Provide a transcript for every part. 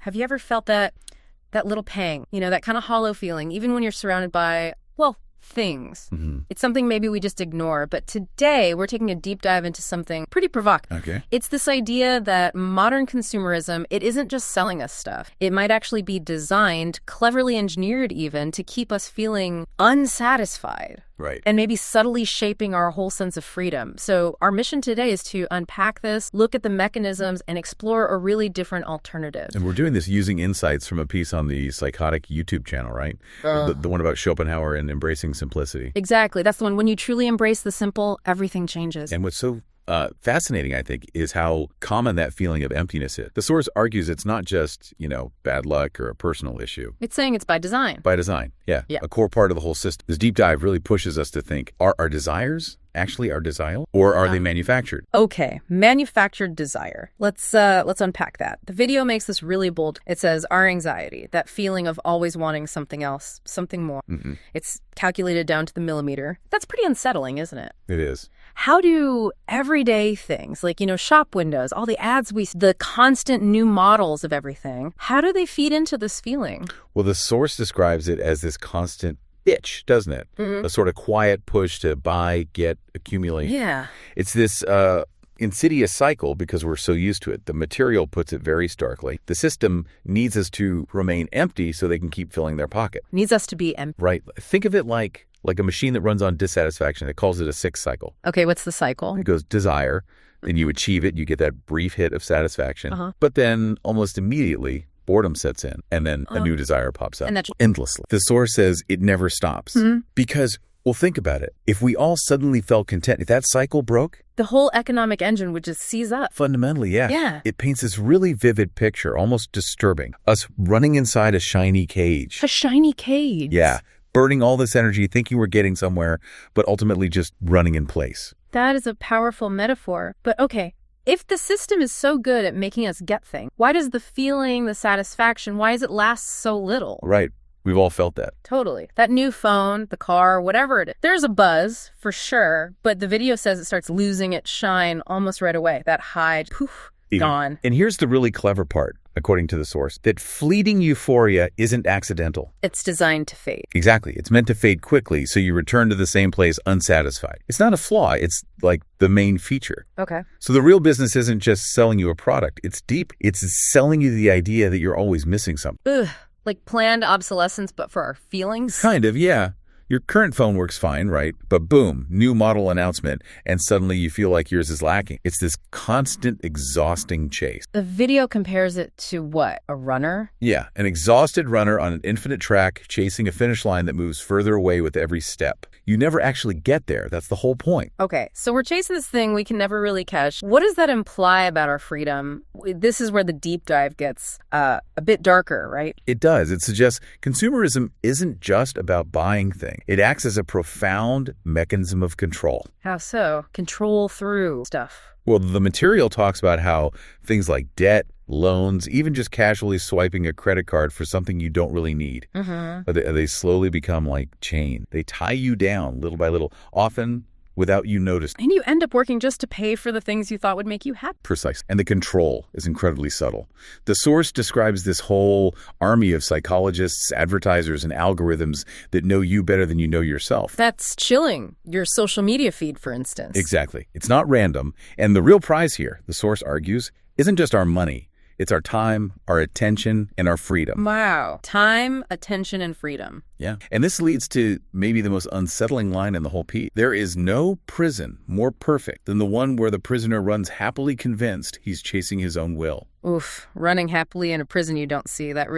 Have you ever felt that little pang, that kind of hollow feeling, even when you're surrounded by, well, things? It's something maybe we just ignore. But today, we're taking a deep dive into something pretty provocative. Okay. It's this idea that modern consumerism, it isn't just selling us stuff. It might actually be designed, cleverly engineered even, to keep us feeling unsatisfied. Right. And maybe subtly shaping our whole sense of freedom. So our mission today is to unpack this, look at the mechanisms, and explore a really different alternative. And we're doing this using insights from a piece on the Psychotic YouTube channel, right? The one about Schopenhauer and embracing simplicity. Exactly. That's the one. When you truly embrace the simple, everything changes. And what's so fascinating, I think, is how common that feeling of emptiness is. The source argues it's not just, bad luck or a personal issue. It's saying it's by design. By design, yeah. A core part of the whole system. This deep dive really pushes us to think, are our desires actually our desire, or are they manufactured? Okay, manufactured desire. Let's unpack that. The video makes this really bold. It says our anxiety, that feeling of always wanting something else, something more. It's calculated down to the millimeter. That's pretty unsettling, isn't it? It is. How do everyday things like, shop windows, all the ads the constant new models of everything, how do they feed into this feeling? Well, the source describes it as this constant itch, doesn't it? A sort of quiet push to buy, get, accumulate. Yeah. It's this insidious cycle because we're so used to it. The material puts it very starkly. The system needs us to remain empty so they can keep filling their pocket. Needs us to be empty. Right. Think of it like a machine that runs on dissatisfaction. It calls it a 6 cycle. Okay, what's the cycle? It goes desire, then you achieve it, you get that brief hit of satisfaction, but then almost immediately boredom sets in, and then a new desire pops up. And that's endlessly. The source says it never stops because, well, think about it. If we all suddenly felt content, if that cycle broke, the whole economic engine would just seize up. Fundamentally, yeah. Yeah. It paints this really vivid picture, almost disturbing. Us running inside a shiny cage. A shiny cage. Yeah. Burning all this energy, thinking we're getting somewhere, but ultimately just running in place. That is a powerful metaphor. But okay, if the system is so good at making us get things, why does the feeling, the satisfaction, why does it last so little? Right. We've all felt that. Totally. That new phone, the car, whatever it is. There's a buzz, for sure, but the video says it starts losing its shine almost right away. That high, poof, gone. And here's the really clever part, according to the source, that fleeting euphoria isn't accidental. It's designed to fade. Exactly. It's meant to fade quickly, so you return to the same place unsatisfied. It's not a flaw. It's like the main feature. Okay. So the real business isn't just selling you a product. It's deep. It's selling you the idea that you're always missing something. Ugh. Like planned obsolescence, but for our feelings? Kind of, yeah. Your current phone works fine, right? But boom, new model announcement, and suddenly you feel like yours is lacking. It's this constant, exhausting chase. The video compares it to what? A runner? Yeah, an exhausted runner on an infinite track chasing a finish line that moves further away with every step. You never actually get there. That's the whole point. Okay, so we're chasing this thing we can never really catch. What does that imply about our freedom? This is where the deep dive gets a bit darker, right? It does. It suggests consumerism isn't just about buying things. It acts as a profound mechanism of control. How so? Control through stuff. Well, the material talks about how things like debt, loans, even just casually swiping a credit card for something you don't really need, they slowly become like chain. They tie you down little by little, often without you noticing. And you end up working just to pay for the things you thought would make you happy. Precisely. And the control is incredibly subtle. The source describes this whole army of psychologists, advertisers, and algorithms that know you better than you know yourself. That's chilling. Your social media feed, for instance. Exactly. It's not random. And the real prize here, the source argues, isn't just our money. It's our time, our attention, and our freedom. Wow. Time, attention, and freedom. Yeah. And this leads to maybe the most unsettling line in the whole piece. There is no prison more perfect than the one where the prisoner runs happily convinced he's chasing his own will. Oof, running happily in a prison you don't see, that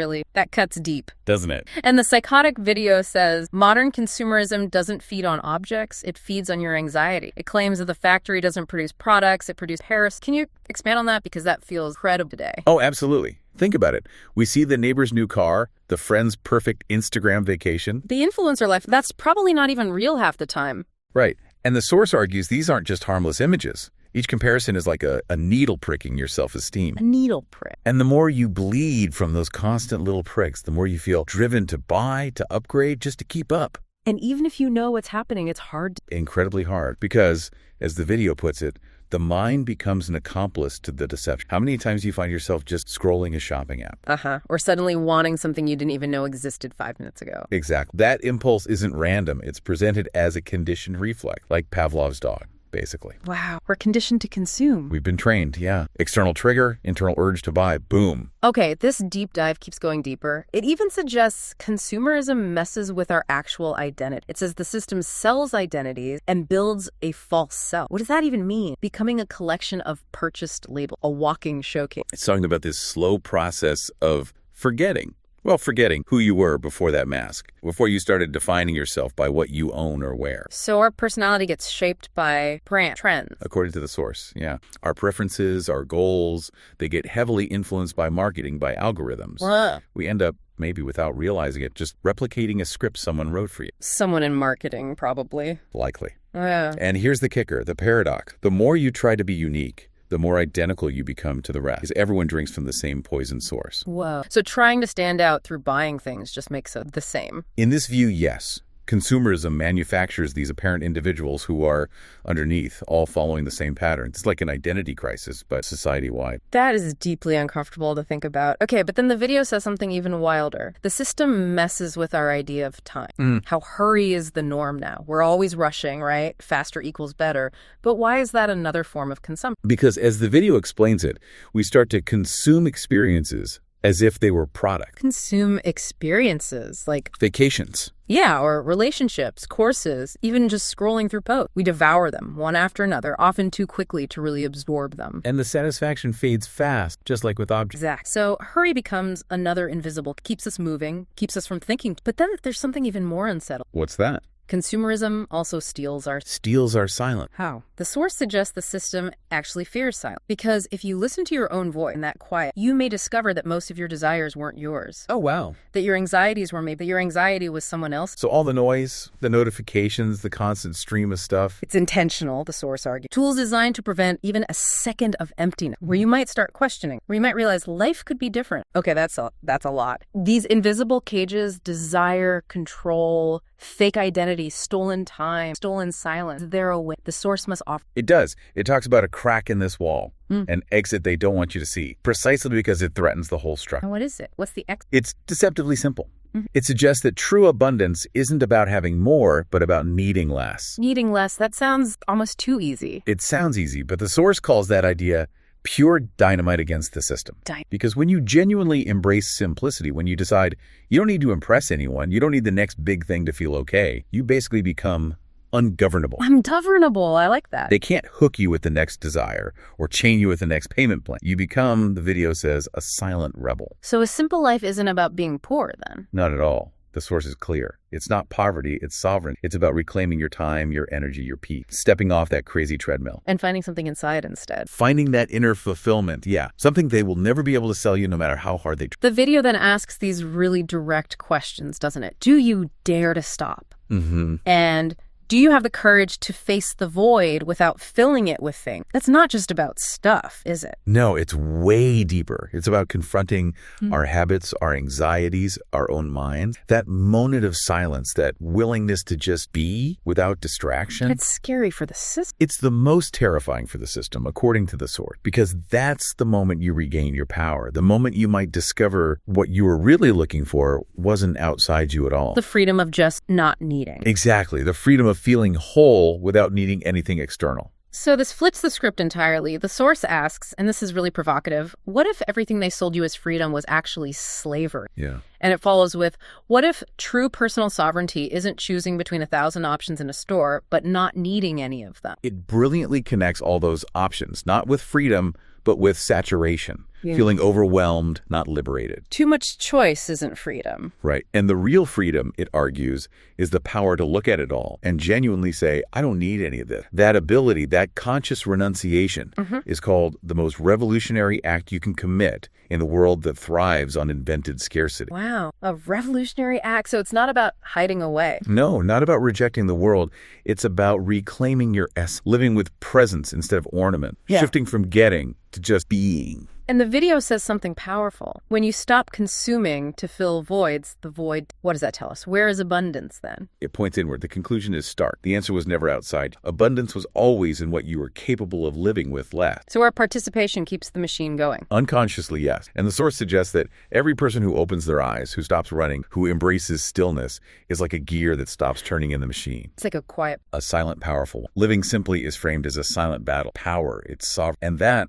cuts deep. Doesn't it? And the Psychotic video says, modern consumerism doesn't feed on objects, it feeds on your anxiety. It claims that the factory doesn't produce products, it produces Paris. Can you expand on that? Because that feels credible today. Oh, absolutely. Think about it. We see the neighbor's new car, the friend's perfect Instagram vacation. The influencer life, that's probably not even real half the time. Right. And the source argues these aren't just harmless images. Each comparison is like a needle pricking your self-esteem. A needle prick. And the more you bleed from those constant little pricks, the more you feel driven to buy, to upgrade, just to keep up. And even if you know what's happening, it's hard. Incredibly hard because, as the video puts it, The mind becomes an accomplice to the deception. How many times do you find yourself just scrolling a shopping app? Or suddenly wanting something you didn't even know existed 5 minutes ago. Exactly. That impulse isn't random. It's presented as a conditioned reflex, like Pavlov's dog, basically. Wow. We're conditioned to consume. We've been trained, yeah. External trigger, internal urge to buy, boom. Okay, this deep dive keeps going deeper. It even suggests consumerism messes with our actual identity. It says the system sells identities and builds a false self. What does that even mean? Becoming a collection of purchased labels, a walking showcase. It's talking about this slow process of forgetting. Well, forgetting who you were before that mask, before you started defining yourself by what you own or wear. So our personality gets shaped by brand trends. According to the source, yeah. Our preferences, our goals, they get heavily influenced by marketing, by algorithms. We end up, maybe without realizing it, just replicating a script someone wrote for you. Someone in marketing, probably. Likely. Yeah. And here's the kicker, the paradox. The more you try to be unique, the more identical you become to the rest. Because everyone drinks from the same poison source. Whoa. So trying to stand out through buying things just makes it the same. In this view, yes. Consumerism manufactures these apparent individuals who are underneath, all following the same pattern. It's like an identity crisis, but society-wide. That is deeply uncomfortable to think about. Okay, but then the video says something even wilder. The system messes with our idea of time. How hurry is the norm now. We're always rushing, right? Faster equals better. But why is that another form of consumption? Because as the video explains it, we start to consume experiences as if they were product. Consume experiences like vacations. Yeah, or relationships, courses, even just scrolling through posts. We devour them one after another, often too quickly to really absorb them. And the satisfaction fades fast, just like with objects. Exactly. So hurry becomes another invisible, keeps us moving, keeps us from thinking. But then there's something even more unsettling. What's that? Consumerism also steals our silence. How? The source suggests the system actually fears silence. Because if you listen to your own voice in that quiet, you may discover that most of your desires weren't yours. Oh, wow. That your anxieties were maybe your anxiety was someone else. So all the noise, the notifications, the constant stream of stuff. It's intentional, the source argues. Tools designed to prevent even a second of emptiness, where you might start questioning, where you might realize life could be different. Okay, that's a lot. These invisible cages, desire, control, fake identity, stolen time, stolen silence, they're a way the source must offer. It does. It talks about a crack in this wall, an exit they don't want you to see, precisely because it threatens the whole structure. And what is it? What's the exit? It's deceptively simple. It suggests that true abundance isn't about having more, but about needing less. Needing less, that sounds almost too easy. It sounds easy, but the source calls that idea pure dynamite against the system. Because when you genuinely embrace simplicity, when you decide you don't need to impress anyone, you don't need the next big thing to feel okay, you basically become ungovernable. Ungovernable, I like that. They can't hook you with the next desire or chain you with the next payment plan. You become, the video says, a silent rebel. So a simple life isn't about being poor then? Not at all. The source is clear. It's not poverty, it's sovereignty. It's about reclaiming your time, your energy, your peace, stepping off that crazy treadmill. And finding something inside instead. Finding that inner fulfillment, yeah. Something they will never be able to sell you no matter how hard they try. The video then asks these really direct questions, doesn't it? Do you dare to stop? And do you have the courage to face the void without filling it with things? That's not just about stuff, is it? No, it's way deeper. It's about confronting our habits, our anxieties, our own minds. That moment of silence, that willingness to just be without distraction. It's scary for the system. It's the most terrifying for the system, according to the source, because that's the moment you regain your power. The moment you might discover what you were really looking for wasn't outside you at all. The freedom of just not needing. Exactly. The freedom of feeling whole without needing anything external. So this flips the script entirely. The source asks, and this is really provocative, what if everything they sold you as freedom was actually slavery? Yeah. And it follows with, what if true personal sovereignty isn't choosing between 1,000 options in a store, but not needing any of them? It brilliantly connects all those options, not with freedom, but with saturation. Feeling overwhelmed, not liberated. Too much choice isn't freedom. Right. And the real freedom, it argues, is the power to look at it all and genuinely say, I don't need any of this. That ability, that conscious renunciation is called the most revolutionary act you can commit in the world that thrives on invented scarcity. Wow. A revolutionary act. So it's not about hiding away. No, not about rejecting the world. It's about reclaiming your essence, living with presence instead of ornament, shifting from getting to just being. And the video says something powerful. When you stop consuming to fill voids, the void, what does that tell us? Where is abundance then? It points inward. The conclusion is stark. The answer was never outside. Abundance was always in what you were capable of living with less. So our participation keeps the machine going. Unconsciously, yes. And the source suggests that every person who opens their eyes, who stops running, who embraces stillness, is like a gear that stops turning in the machine. It's like a silent, powerful. Living simply is framed as a silent battle. Power, it's sovereign. And that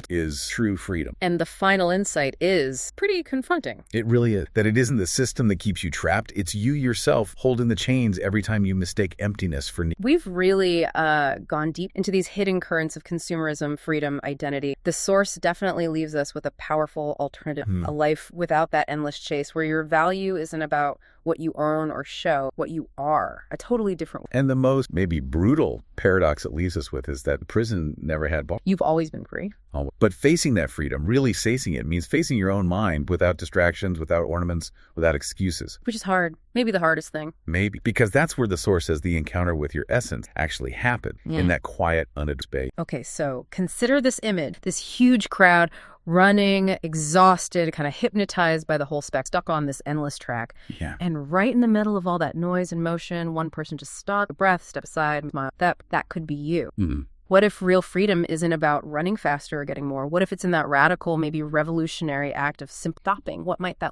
is true freedom. And the final insight is pretty confronting. It really is. That it isn't the system that keeps you trapped. It's you yourself holding the chains every time you mistake emptiness for need. We've really gone deep into these hidden currents of consumerism, freedom, identity. The source definitely leaves us with a powerful alternative, a life without that endless chase where your value isn't about what you earn or show, what you are, a totally different way. And the most maybe brutal paradox it leaves us with is that prison never had bars. You've always been free. But facing that freedom, really facing it, means facing your own mind without distractions, without ornaments, without excuses. Which is hard. Maybe the hardest thing. Maybe. Because that's where the source says the encounter with your essence actually happened, in that quiet, unaddressed space. Okay, so consider this image, this huge crowd running, exhausted, kind of hypnotized by the whole spec, stuck on this endless track. Yeah. And right in the middle of all that noise and motion, one person just stop, breath, step aside, smile. That could be you. Mm-hmm. What if real freedom isn't about running faster or getting more? What if it's in that radical, maybe revolutionary act of stopping? What might that